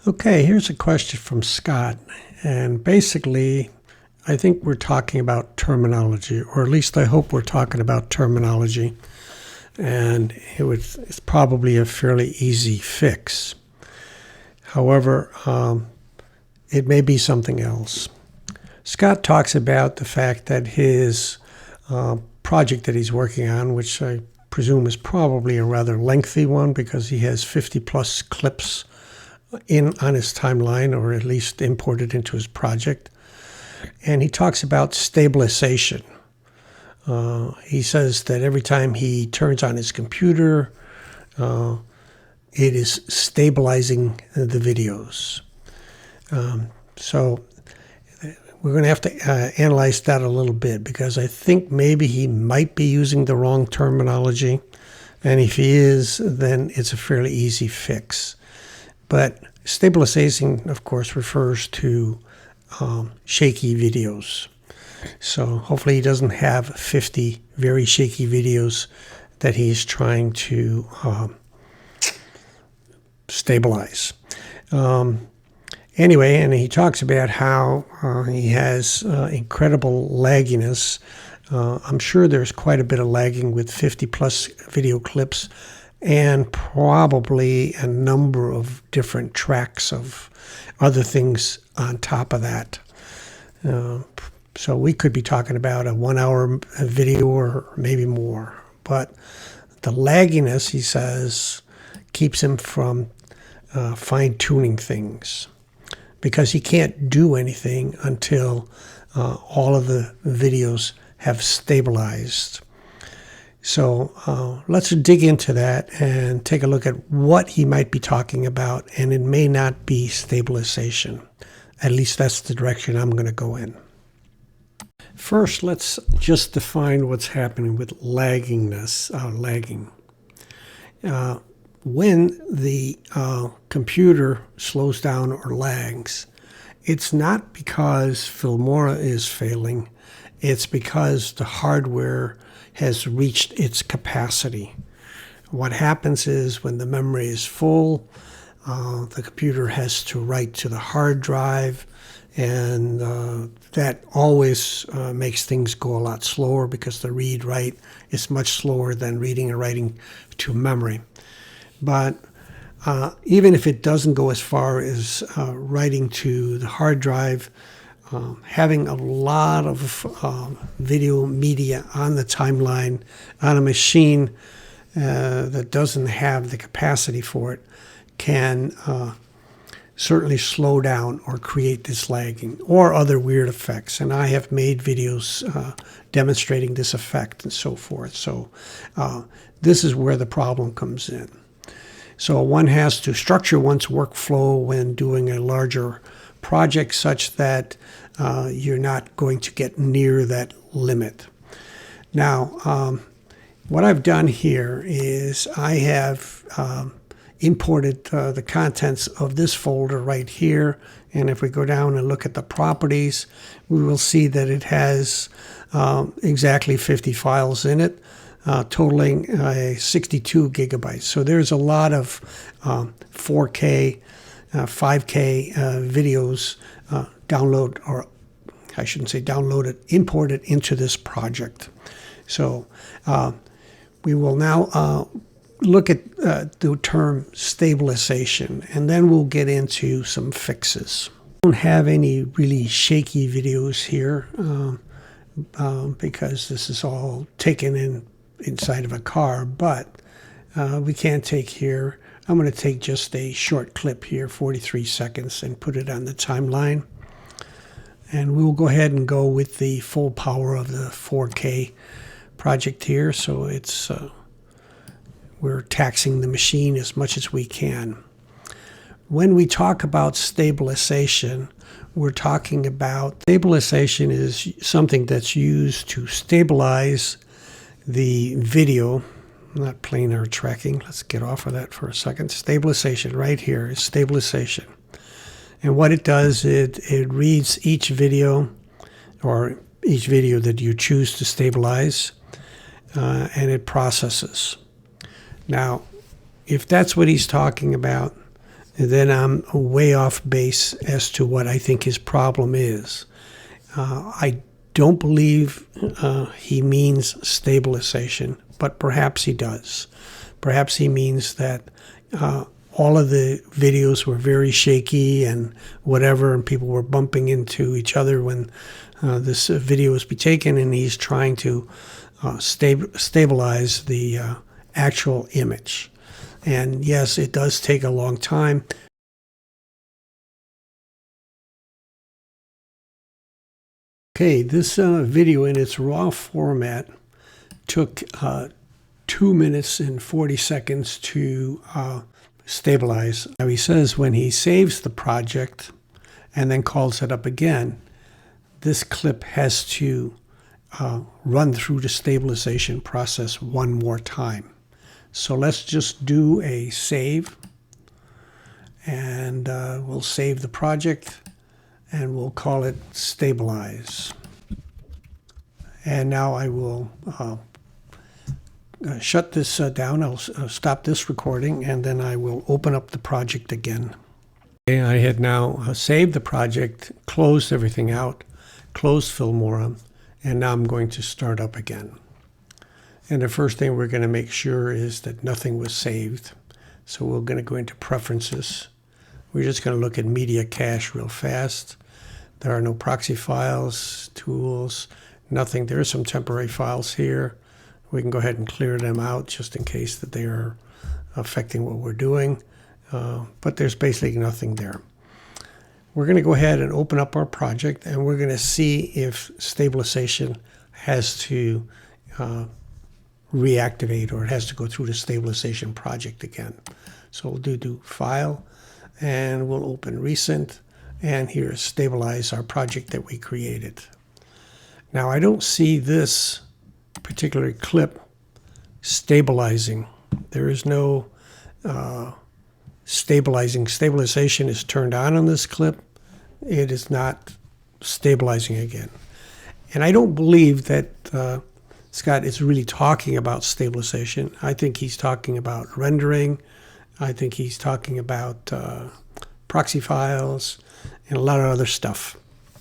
Okay, here's a question from Scott, and basically I think we're talking about terminology, or at least I hope we're talking about terminology, and it's probably a fairly easy fix. However, it may be something else. Scott talks about the fact that his project that he's working on, which I presume is probably a rather lengthy one because he has 50 plus clips on his timeline, or at least imported into his project. And he talks about stabilization. He says that every time he turns on his computer, it is stabilizing the videos. So we're going to have to analyze that a little bit, because I think maybe he might be using the wrong terminology. And if he is, then it's a fairly easy fix. But stabilization, of course, refers to shaky videos. So hopefully he doesn't have 50 very shaky videos that he's trying to stabilize. Anyway, and he talks about how he has incredible lagginess. I'm sure there's quite a bit of lagging with 50 plus video clips, and probably a number of different tracks of other things on top of that. So we could be talking about a 1 hour video or maybe more. But the lagginess, he says, keeps him from fine-tuning things, because he can't do anything until all of the videos have stabilized. So let's dig into that and take a look at what he might be talking about, and it may not be stabilization. At least that's the direction I'm going to go in. First, let's just define what's happening with lagging. When the computer slows down or lags, it's not because Filmora is failing. It's because the hardware has reached its capacity. What happens is, when the memory is full, the computer has to write to the hard drive, and that always makes things go a lot slower, because the read-write is much slower than reading and writing to memory. But even if it doesn't go as far as writing to the hard drive, having a lot of video media on the timeline on a machine that doesn't have the capacity for it can certainly slow down or create this lagging or other weird effects. And I have made videos demonstrating this effect and so forth. So this is where the problem comes in. So one has to structure one's workflow when doing a larger project such that you're not going to get near that limit. Now, what I've done here is I have imported the contents of this folder right here. And if we go down and look at the properties, we will see that it has exactly 50 files in it, totaling 62 gigabytes. So there's a lot of 4K, 5K videos imported into this project. So we will now look at the term stabilization, and then we'll get into some fixes. I don't have any really shaky videos here because this is all taken inside of a car, but we can take here. I'm going to take just a short clip here, 43 seconds, and put it on the timeline. And we'll go ahead and go with the full power of the 4K project here. So it's we're taxing the machine as much as we can. When we talk about stabilization, we're talking about stabilization is something that's used to stabilize the video, not planar tracking. Let's get off of that for a second. Stabilization right here is stabilization. And what it does, it reads each video, or each video that you choose to stabilize, and it processes. Now, if that's what he's talking about, then I'm way off base as to what I think his problem is. I don't believe he means stabilization, but perhaps he does. Perhaps he means that all of the videos were very shaky and whatever, and people were bumping into each other when this video was be taken, and he's trying to stabilize the actual image. And yes, it does take a long time. Okay, this video in its raw format took 2 minutes and 40 seconds to stabilize. Now he says when he saves the project and then calls it up again, this clip has to run through the stabilization process one more time. So let's just do a save, and we'll save the project and we'll call it stabilize. And now I will shut this down. I'll stop this recording, and then I will open up the project again. Okay, I had now saved the project, closed everything out, closed Filmora, and now I'm going to start up again. And the first thing we're going to make sure is that nothing was saved. So we're going to go into preferences. We're just going to look at media cache real fast. There are no proxy files, tools, nothing. There are some temporary files here. We can go ahead and clear them out just in case that they are affecting what we're doing. But there's basically nothing there. We're going to go ahead and open up our project, and we're going to see if stabilization has to reactivate, or it has to go through the stabilization project again. So we'll do File, and we'll open Recent, and here stabilize our project that we created. Now I don't see this particular clip stabilizing. There is no stabilizing. Stabilization is turned on this clip. It is not stabilizing again. And I don't believe that Scott is really talking about stabilization. I think he's talking about rendering. I think he's talking about proxy files and a lot of other stuff.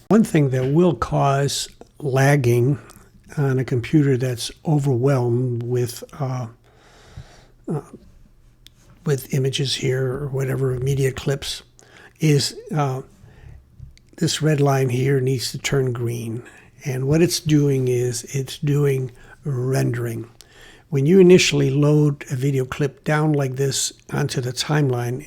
One thing that will cause lagging on a computer that's overwhelmed with images here or whatever media clips is this red line here needs to turn green. And what it's doing is it's doing rendering. When you initially load a video clip down like this onto the timeline,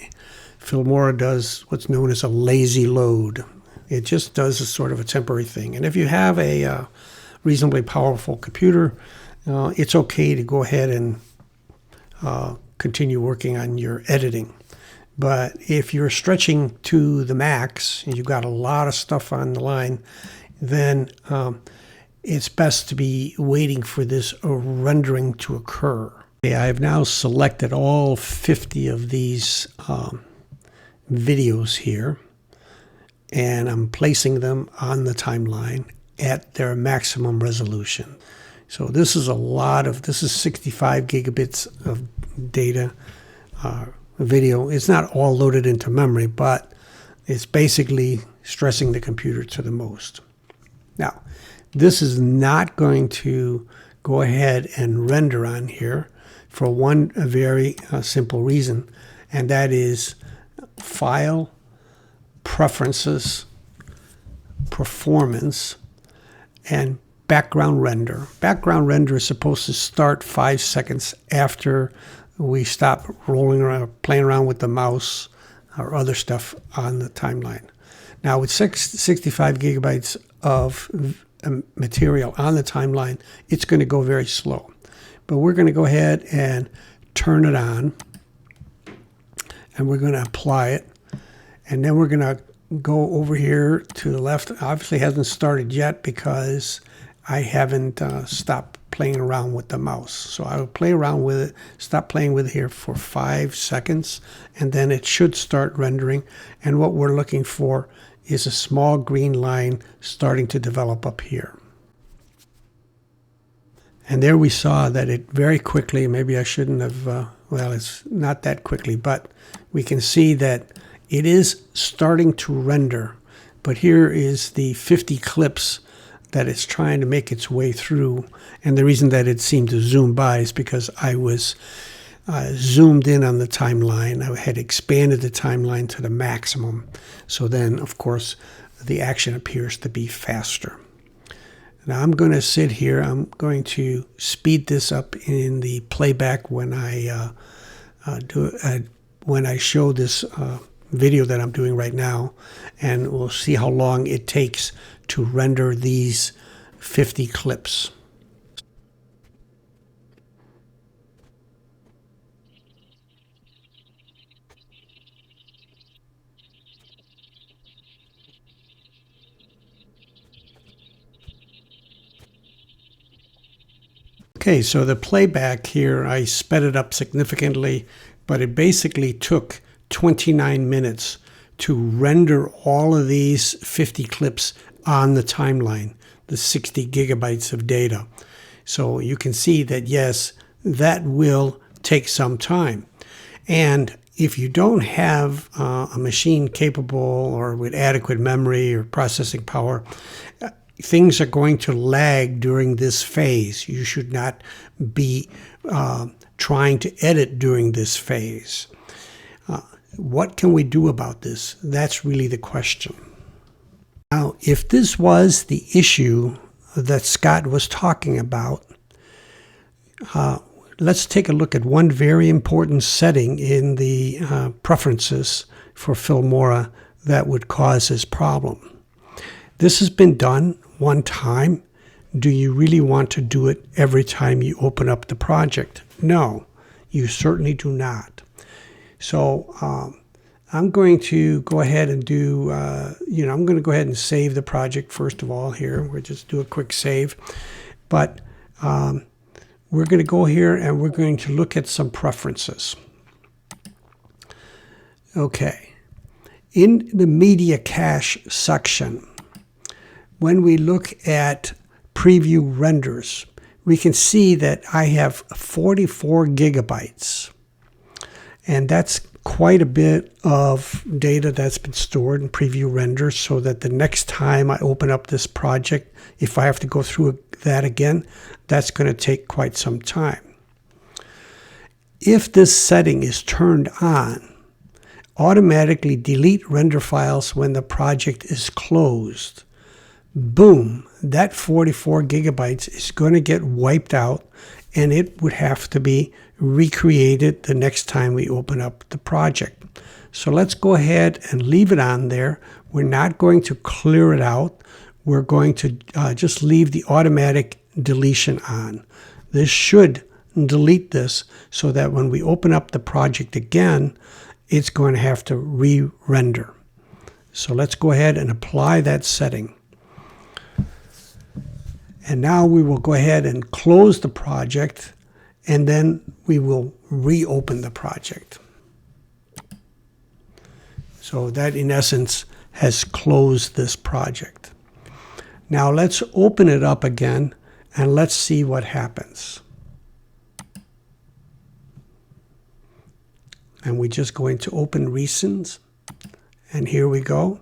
Filmora does what's known as a lazy load. It just does a sort of a temporary thing. And if you have a reasonably powerful computer, it's okay to go ahead and continue working on your editing. But if you're stretching to the max and you've got a lot of stuff on the line, then it's best to be waiting for this rendering to occur. Okay, I have now selected all 50 of these videos here, and I'm placing them on the timeline at their maximum resolution. So this is this is 65 gigabits of data video. It's not all loaded into memory, but it's basically stressing the computer to the most. Now, this is not going to go ahead and render on here for one very simple reason, and that is File, Preferences, Performance, and Background Render. Background render is supposed to start 5 seconds after we stop rolling around, playing around with the mouse or other stuff on the timeline. Now, with 65 gigabytes of material on the timeline, it's going to go very slow. But we're going to go ahead and turn it on, and we're going to apply it. And then we're going to go over here to the left. Obviously, it hasn't started yet because I haven't stopped playing around with the mouse. So I will play around with it, stop playing with it here for 5 seconds, and then it should start rendering. And what we're looking for is a small green line starting to develop up here. And there we saw that it very quickly, maybe I shouldn't have, well, it's not that quickly, but we can see that It is starting to render, but here is the 50 clips that it's trying to make its way through. And the reason that it seemed to zoom by is because I was zoomed in on the timeline. I had expanded the timeline to the maximum. So then, of course, the action appears to be faster. Now I'm going to sit here. I'm going to speed this up in the playback when I show this video that I'm doing right now, and we'll see how long it takes to render these 50 clips. Okay, so the playback here, I sped it up significantly, but it basically took 29 minutes to render all of these 50 clips on the timeline, the 60 gigabytes of data. So you can see that, yes, that will take some time. And if you don't have a machine capable or with adequate memory or processing power, things are going to lag during this phase. You should not be trying to edit during this phase. What can we do about this? That's really the question. Now, if this was the issue that Scott was talking about, let's take a look at one very important setting in the preferences for Filmora that would cause this problem. This has been done one time. Do you really want to do it every time you open up the project? No, you certainly do not. So I'm going to go ahead and do, I'm going to go ahead and save the project first of all here. We'll just do a quick save. But we're going to go here and we're going to look at some preferences. Okay. In the media cache section, when we look at preview renders, we can see that I have 44 gigabytes. And that's quite a bit of data that's been stored in preview renders, so that the next time I open up this project, if I have to go through that again, that's going to take quite some time. If this setting is turned on, automatically delete render files when the project is closed. Boom, that 44 gigabytes is going to get wiped out, and it would have to be recreated the next time we open up the project. So let's go ahead and leave it on there. We're not going to clear it out. We're going to just leave the automatic deletion on. This should delete this so that when we open up the project again, it's going to have to re-render. So let's go ahead and apply that setting. And now we will go ahead and close the project, and then we will reopen the project. So that, in essence, has closed this project. Now let's open it up again, and let's see what happens. And we just go into Open Recents, and here we go.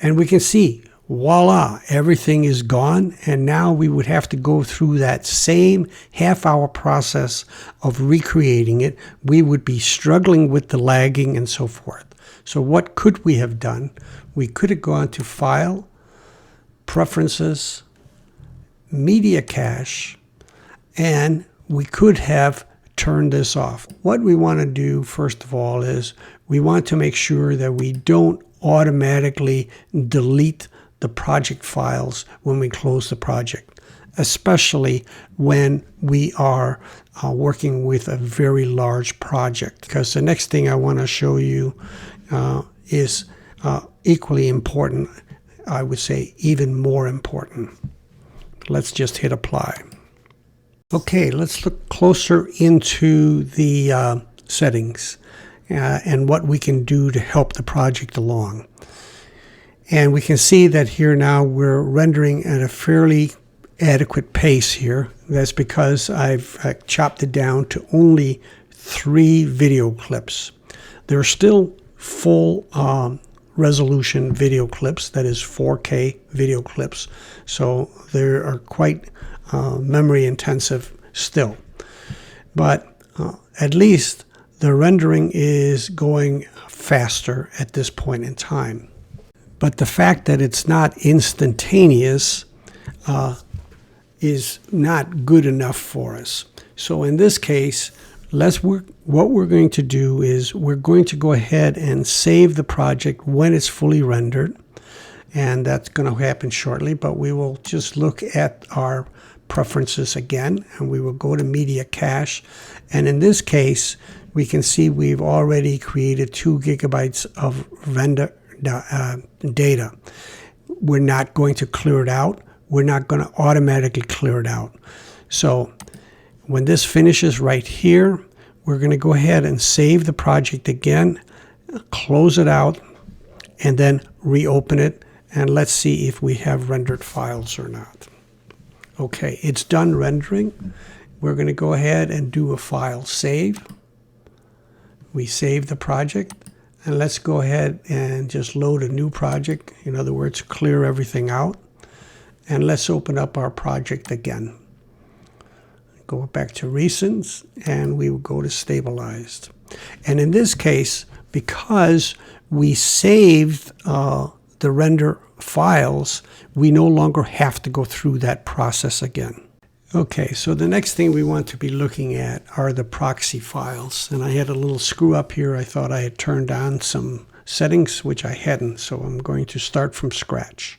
And we can see, voila, everything is gone. And now we would have to go through that same half-hour process of recreating it. We would be struggling with the lagging and so forth. So what could we have done? We could have gone to File, Preferences, Media Cache, and we could have turned this off. What we want to do, first of all, is we want to make sure that we don't automatically delete the project files when we close the project, especially when we are working with a very large project. Because the next thing I want to show you is equally important, I would say even more important. Let's just hit apply. Okay, let's look closer into the settings and what we can do to help the project along. And we can see that here now we're rendering at a fairly adequate pace here. That's because I've chopped it down to only 3 video clips. There are still full resolution video clips, that is 4K video clips. So they are quite memory intensive still. But at least the rendering is going faster at this point in time. But the fact that it's not instantaneous is not good enough for us. So in this case, what we're going to do is we're going to go ahead and save the project when it's fully rendered. And that's going to happen shortly, but we will just look at our preferences again, and we will go to media cache. And in this case, we can see we've already created 2 gigabytes of render data. We're not going to clear it out. We're not going to automatically clear it out. So when this finishes right here, we're going to go ahead and save the project again, close it out, and then reopen it. And let's see if we have rendered files or not. Okay, it's done rendering. We're going to go ahead and do a file save. We save the project. And let's go ahead and just load a new project. In other words, clear everything out. And let's open up our project again. Go back to recents, and we will go to stabilized. And in this case, because we saved the render files, we no longer have to go through that process again. Okay, so the next thing we want to be looking at are the proxy files. And I had a little screw up here. I thought I had turned on some settings, which I hadn't. So I'm going to start from scratch.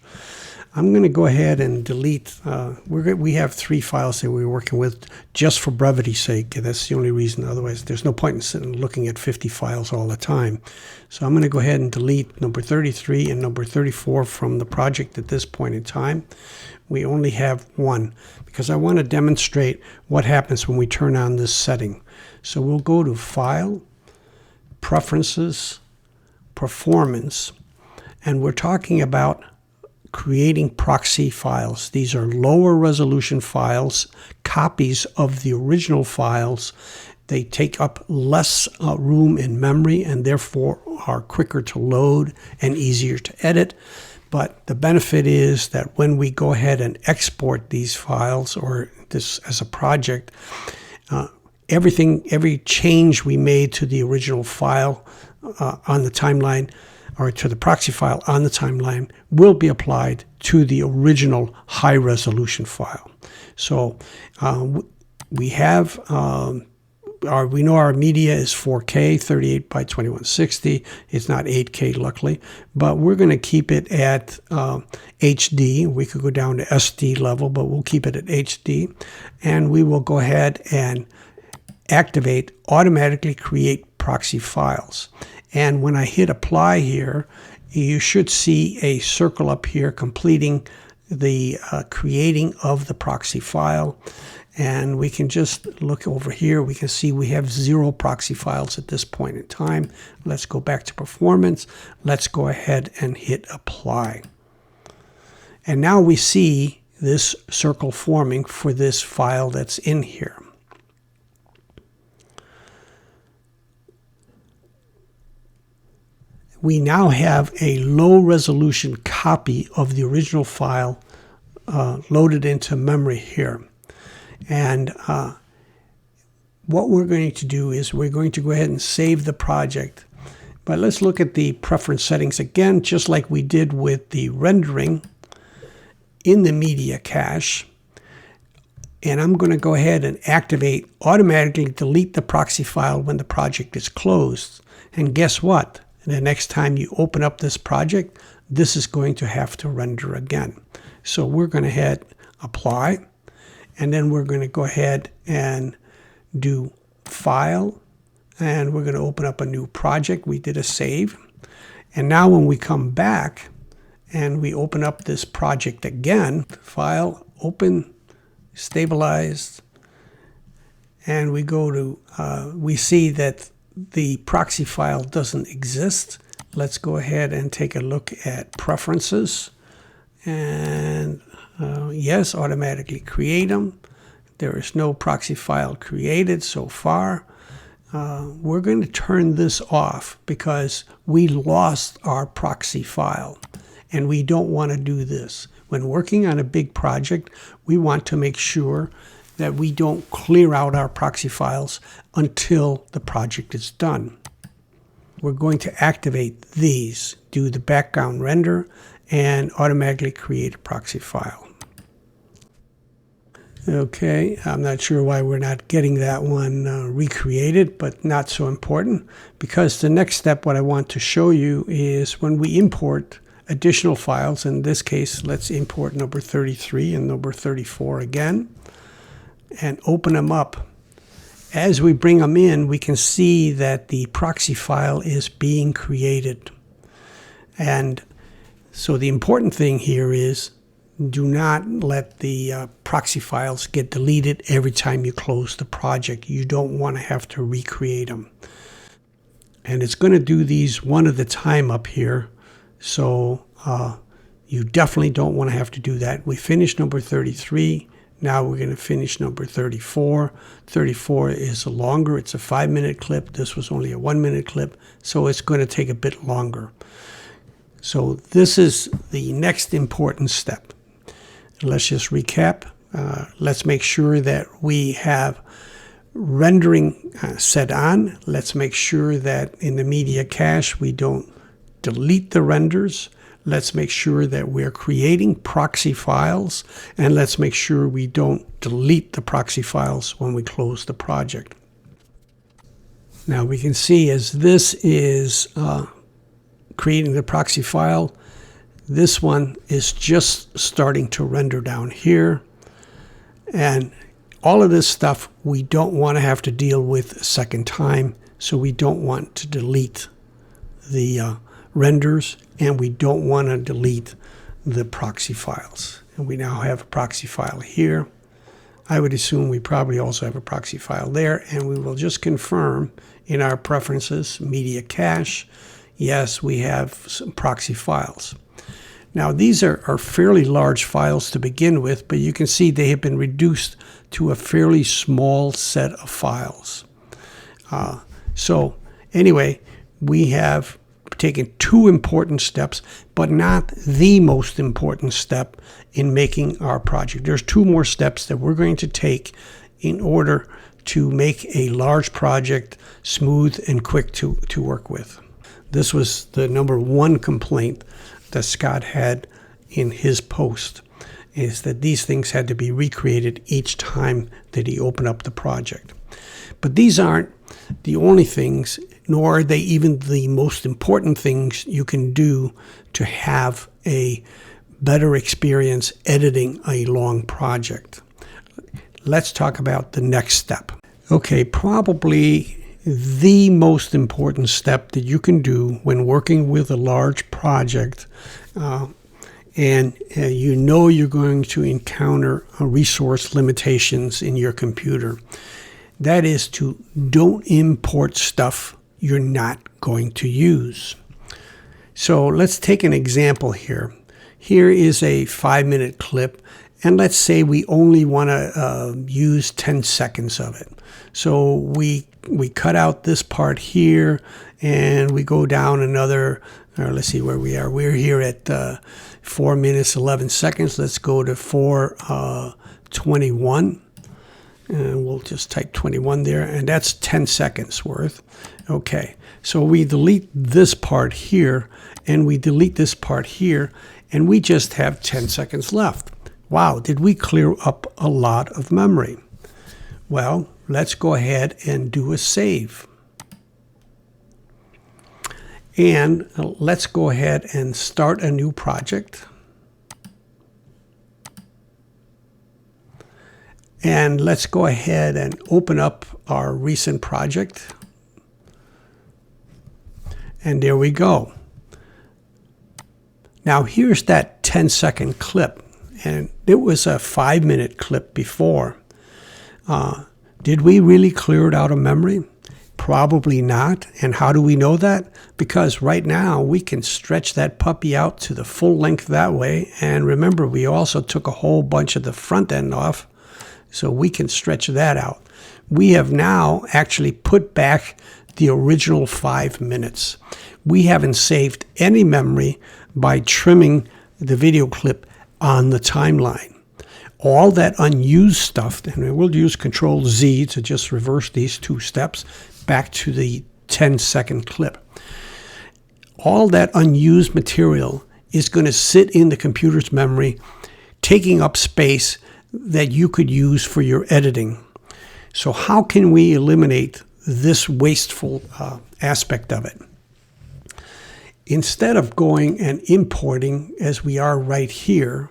I'm going to go ahead and delete. We have 3 files that we're working with just for brevity's sake. That's the only reason. Otherwise, there's no point in sitting looking at 50 files all the time. So I'm going to go ahead and delete number 33 and number 34 from the project at this point in time. We only have 1 because I want to demonstrate what happens when we turn on this setting. So we'll go to File, Preferences, Performance, and we're talking about creating proxy files. These are lower resolution files, copies of the original files. They take up less room in memory and therefore are quicker to load and easier to edit. But the benefit is that when we go ahead and export these files or this as a project, every change we made to the original file on the timeline, or to the proxy file on the timeline, will be applied to the original high resolution file. So we have we know our media is 4K, 38 by 2160. It's not 8K, luckily, but we're going to keep it at HD. We could go down to SD level, but we'll keep it at HD. And we will go ahead and automatically create proxy files. And when I hit apply here, you should see a circle up here completing the creating of the proxy file. And we can just look over here. We can see we have 0 proxy files at this point in time. Let's go back to performance. Let's go ahead and hit apply. And now we see this circle forming for this file that's in here. We now have a low resolution copy of the original file loaded into memory here. And what we're going to do is we're going to go ahead and save the project. But let's look at the preference settings again, just like we did with the rendering in the media cache. And I'm going to go ahead and automatically delete the proxy file when the project is closed. And guess what? The next time you open up this project, this is going to have to render again. So we're going to hit apply, and then we're going to go ahead and do file, and we're going to open up a new project. We did a save. And now when we come back and we open up this project again, file, open, stabilized, and we go to, we see that the proxy file doesn't exist. Let's go ahead and take a look at preferences. And yes, automatically create them. There is no proxy file created so far. we're going to turn this off because we lost our proxy file, and we don't want to do this. When working on a big project, we want to make sure that we don't clear out our proxy files until the project is done. We're going to activate these, do the background render, and automatically create a proxy file. Okay, I'm not sure why we're not getting that one recreated, but not so important, because the next step, what I want to show you is when we import additional files. In this case, let's import number 33 and number 34 again, and open them up. As we bring them in, we can see that the proxy file is being created. And so the important thing here is do not let the proxy files get deleted every time you close the project. You don't want to have to recreate them. And it's going to do these one at a time up here. So you definitely don't want to have to do that. We finished number 33. Now we're going to finish number 34. 34 is longer. It's a 5-minute clip. This was only a 1-minute clip. So it's going to take a bit longer. So this is the next important step. Let's just recap. Let's make sure that we have rendering set on. Let's make sure that in the media cache we don't delete the renders. Let's make sure that we're creating proxy files, and let's make sure we don't delete the proxy files when we close the project. Now we can see as this is creating the proxy file, this one is just starting to render down here. And all of this stuff we don't want to have to deal with a second time, so we don't want to delete the renders, and we don't want to delete the proxy files. And we now have a proxy file here. I would assume we probably also have a proxy file there, and we will just confirm in our preferences, media cache, yes, we have some proxy files. Now these are fairly large files to begin with, but you can see they have been reduced to a fairly small set of files. So anyway, we have taken 2 important steps, but not the most important step in making our project. There's 2 more steps that we're going to take in order to make a large project smooth and quick to work with. This was the number 1 complaint that Scott had in his post, is that these things had to be recreated each time that he opened up the project. But these aren't the only things, nor are they even the most important things you can do to have a better experience editing a long project. Let's talk about the next step. Okay, probably the most important step that you can do when working with a large project, and you know you're going to encounter resource limitations in your computer. That is to don't import stuff you're not going to use. So let's take an example here. Here is a 5-minute clip, and let's say we only want to use 10 seconds of it. So we cut out this part here, and we go down another, let's see where we are. We're here at 4 minutes, 11 seconds. Let's go to 4:21. And we'll just type 21 there, and that's 10 seconds worth. Okay, so we delete this part here, and we delete this part here, and we just have 10 seconds left. Wow, did we clear up a lot of memory? Well, let's go ahead and do a save. And let's go ahead and start a new project. And let's go ahead and open up our recent project. And there we go. Now here's that 10-second clip. And it was a 5-minute clip before. Did we really clear it out of memory? Probably not. And how do we know that? Because right now we can stretch that puppy out to the full length that way. And remember, we also took a whole bunch of the front end off. So we can stretch that out. we have now actually put back the original 5 minutes. We haven't saved any memory by trimming the video clip on the timeline. All that unused stuff, and we'll use Control Z to just reverse these 2 steps back to the 10-second clip. All that unused material is going to sit in the computer's memory, taking up space that you could use for your editing. So how can we eliminate this wasteful aspect of it? Instead of going and importing as we are right here,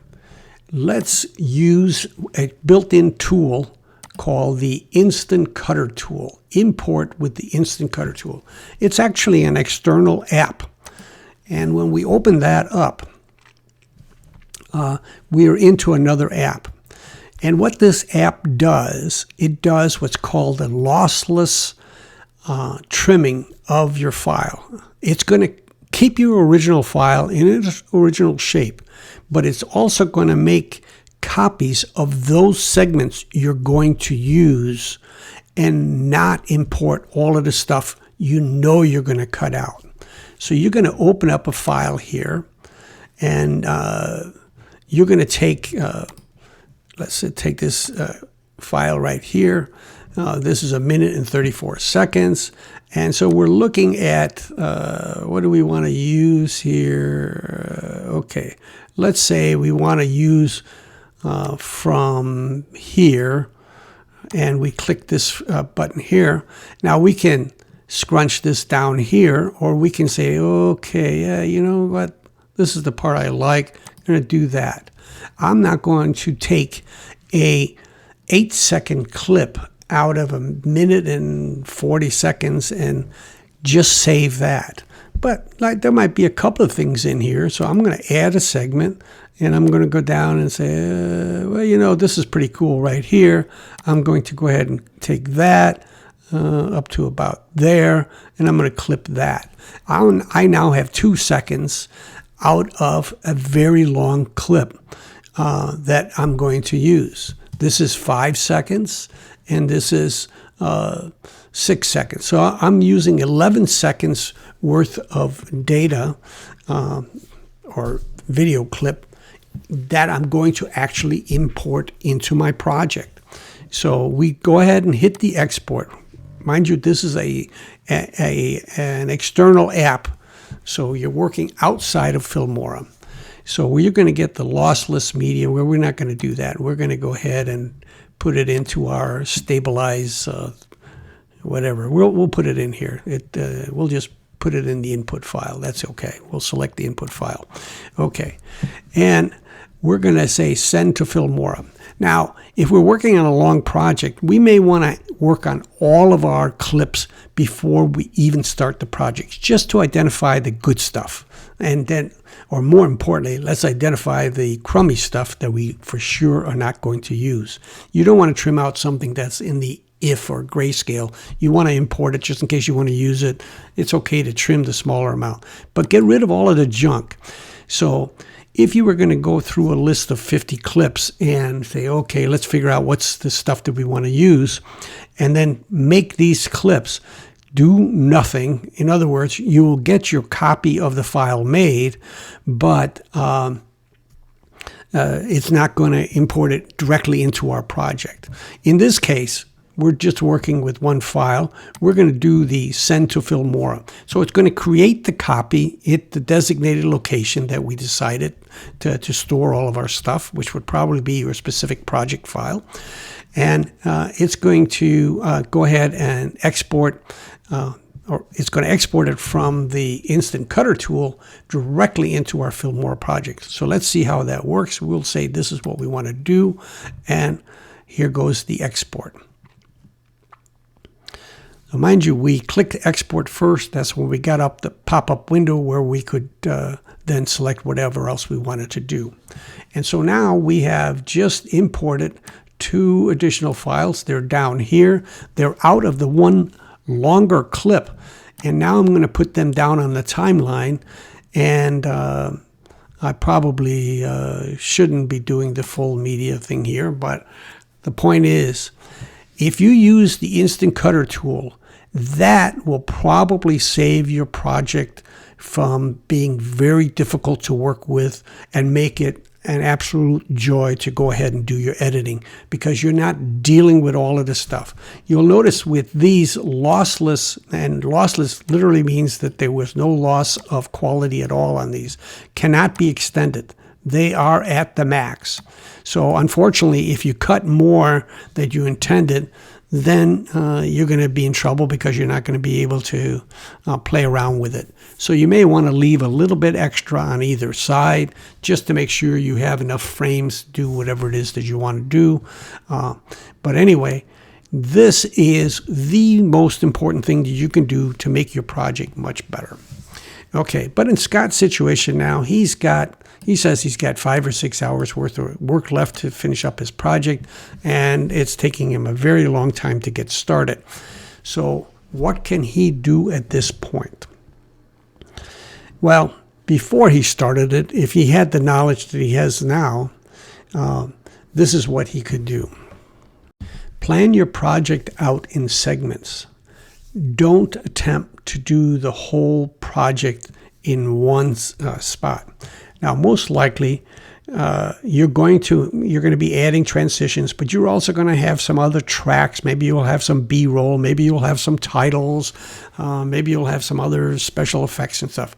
let's use a built-in tool called the Instant Cutter tool. Import with the Instant Cutter tool. It's actually an external app. And when we open that up, we are into another app. And what this app does, it does what's called a lossless trimming of your file. It's going to keep your original file in its original shape, but it's also going to make copies of those segments you're going to use and not import all of the stuff you know you're going to cut out. So you're going to open up a file here, and you're going to take, let's say, take this file right here. This is 1 minute and 34 seconds. And so we're looking at, what do we want to use here? Okay, let's say we want to use from here, and we click this button here. Now we can scrunch this down here, or we can say, okay, yeah, you know what? This is the part I like. I'm going to do that. I'm not going to take a 8-second clip out of 1 minute and 40 seconds and just save that. But there might be a couple of things in here, so I'm going to add a segment, and I'm going to go down and say, well, you know, this is pretty cool right here. I'm going to go ahead and take that up to about there, and I'm going to clip that. I now have 2 seconds out of a very long clip that I'm going to use. This is 5 seconds, and this is 6 seconds. So I'm using 11 seconds worth of data or video clip that I'm going to actually import into my project. So we go ahead and hit the export. Mind you, this is an external app, so you're working outside of Filmora. So we're going to get the lossless media, where we're not going to do that. We're going to go ahead and put it into our stabilize, whatever. We'll put it in here. We'll just put it in the input file. That's okay. We'll select the input file. Okay. And we're going to say send to Filmora. Now, if we're working on a long project, we may want to work on all of our clips before we even start the project, just to identify the good stuff. And then, or more importantly, let's identify the crummy stuff that we for sure are not going to use. You don't want to trim out something that's in the if or grayscale. You want to import it just in case you want to use it. It's okay to trim the smaller amount, but get rid of all of the junk. So if you were going to go through a list of 50 clips and say, okay, let's figure out what's the stuff that we want to use, and then make these clips, do nothing. In other words, you will get your copy of the file made, but it's not going to import it directly into our project. In this case, we're just working with one file. We're going to do the send to Filmora. So it's going to create the copy at the designated location that we decided to store all of our stuff, which would probably be your specific project file. And it's going to go ahead and export, or it's going to export it from the Instant Cutter tool directly into our Filmora project. So let's see how that works. We'll say this is what we want to do, and here goes the export. Now, mind you, we clicked export first. That's when we got up the pop-up window where we could then select whatever else we wanted to do. And so now we have just imported 2 additional files. They're down here. They're out of the one longer clip. And now I'm going to put them down on the timeline. And I probably shouldn't be doing the full media thing here. But the point is, If you use the Instant Cutter tool, that will probably save your project from being very difficult to work with and make it an absolute joy to go ahead and do your editing, because you're not dealing with all of this stuff. You'll notice with these lossless, and lossless literally means that there was no loss of quality at all on these, cannot be extended. They are at the max. So unfortunately, if you cut more than you intended, then you're going to be in trouble because you're not going to be able to play around with it. So you may want to leave a little bit extra on either side just to make sure you have enough frames to do whatever it is that you want to do. But anyway, this is the most important thing that you can do to make your project much better. Okay, but in Scott's situation now, he says he's got 5 or 6 hours worth of work left to finish up his project, and it's taking him a very long time to get started. So what can he do at this point? Well, before he started it, if he had the knowledge that he has now, this is what he could do. Plan your project out in segments. Don't attempt to do the whole project in one spot. Now, most likely, you're going to be adding transitions, but you're also going to have some other tracks. Maybe you'll have some B-roll. Maybe you'll have some titles. Maybe you'll have some other special effects and stuff.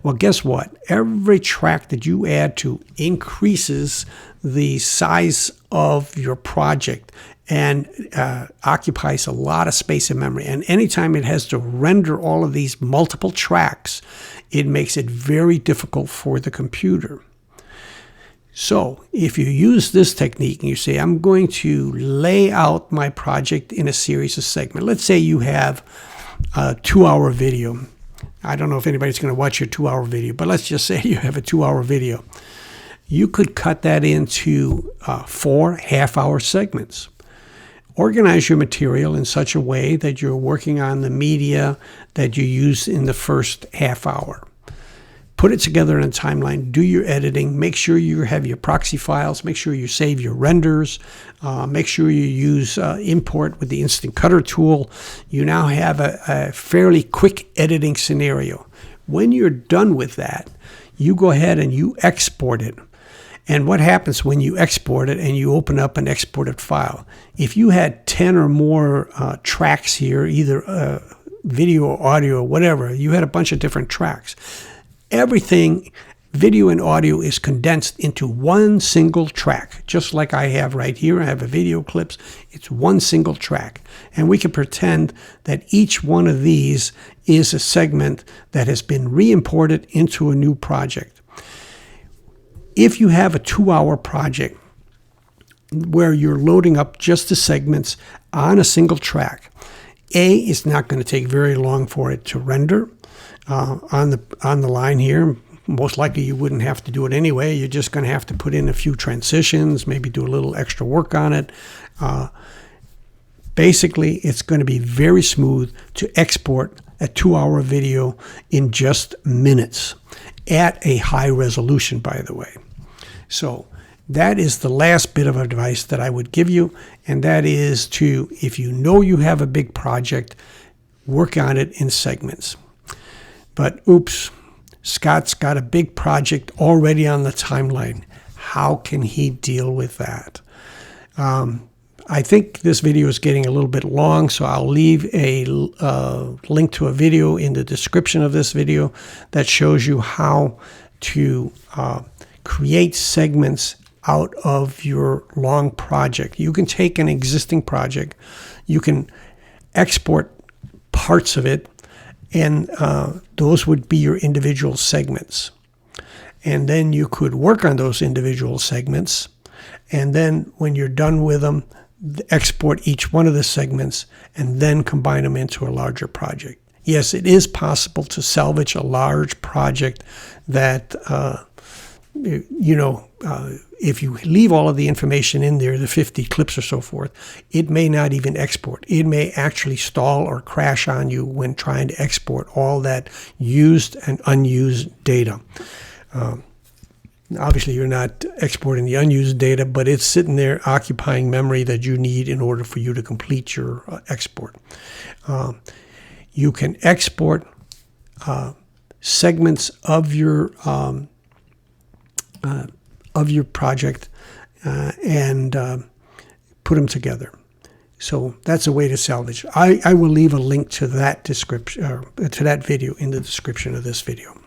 Well, guess what? Every track that you add to increases the size of your project and occupies a lot of space and memory. And anytime it has to render all of these multiple tracks, it makes it very difficult for the computer. So if you use this technique and you say, I'm going to lay out my project in a series of segments. Let's say you have a 2-hour video. I don't know if anybody's going to watch your 2-hour video, but let's just say you have a 2-hour video. You could cut that into 4 half-hour segments. Organize your material in such a way that you're working on the media that you use in the first half hour. Put it together in a timeline, do your editing, make sure you have your proxy files, make sure you save your renders, make sure you use import with the Instant Cutter tool. You now have a fairly quick editing scenario. When you're done with that, you go ahead and you export it. And what happens when you export it and you open up an exported file? If you had 10 or more tracks here, either video or audio or whatever, you had a bunch of different tracks. Everything, video and audio, is condensed into one single track, just like I have right here. I have a video clips. It's one single track. And we can pretend that each one of these is a segment that has been re-imported into a new project. If you have a 2-hour project where you're loading up just the segments on a single track, it's not going to take very long for it to render on the line here. Most likely you wouldn't have to do it anyway. You're just going to have to put in a few transitions, maybe do a little extra work on it. Basically, it's going to be very smooth to export a 2-hour video in just minutes at a high resolution, by the way. So that is the last bit of advice that I would give you, and that is to, if you know you have a big project, work on it in segments. But oops, Scott's got a big project already on the timeline. How can he deal with that? I think this video is getting a little bit long, so I'll leave a link to a video in the description of this video that shows you how to create segments out of your long project. You can take an existing project, you can export parts of it, and those would be your individual segments. And then you could work on those individual segments, and then when you're done with them, export each one of the segments and then combine them into a larger project. Yes, it is possible to salvage a large project that, if you leave all of the information in there, the 50 clips or so forth, it may not even export. It may actually stall or crash on you when trying to export all that used and unused data. Obviously, you're not exporting the unused data, but it's sitting there occupying memory that you need in order for you to complete your export. You can export segments of your project and put them together. So that's a way to salvage. I will leave a link to that description, to that video in the description of this video.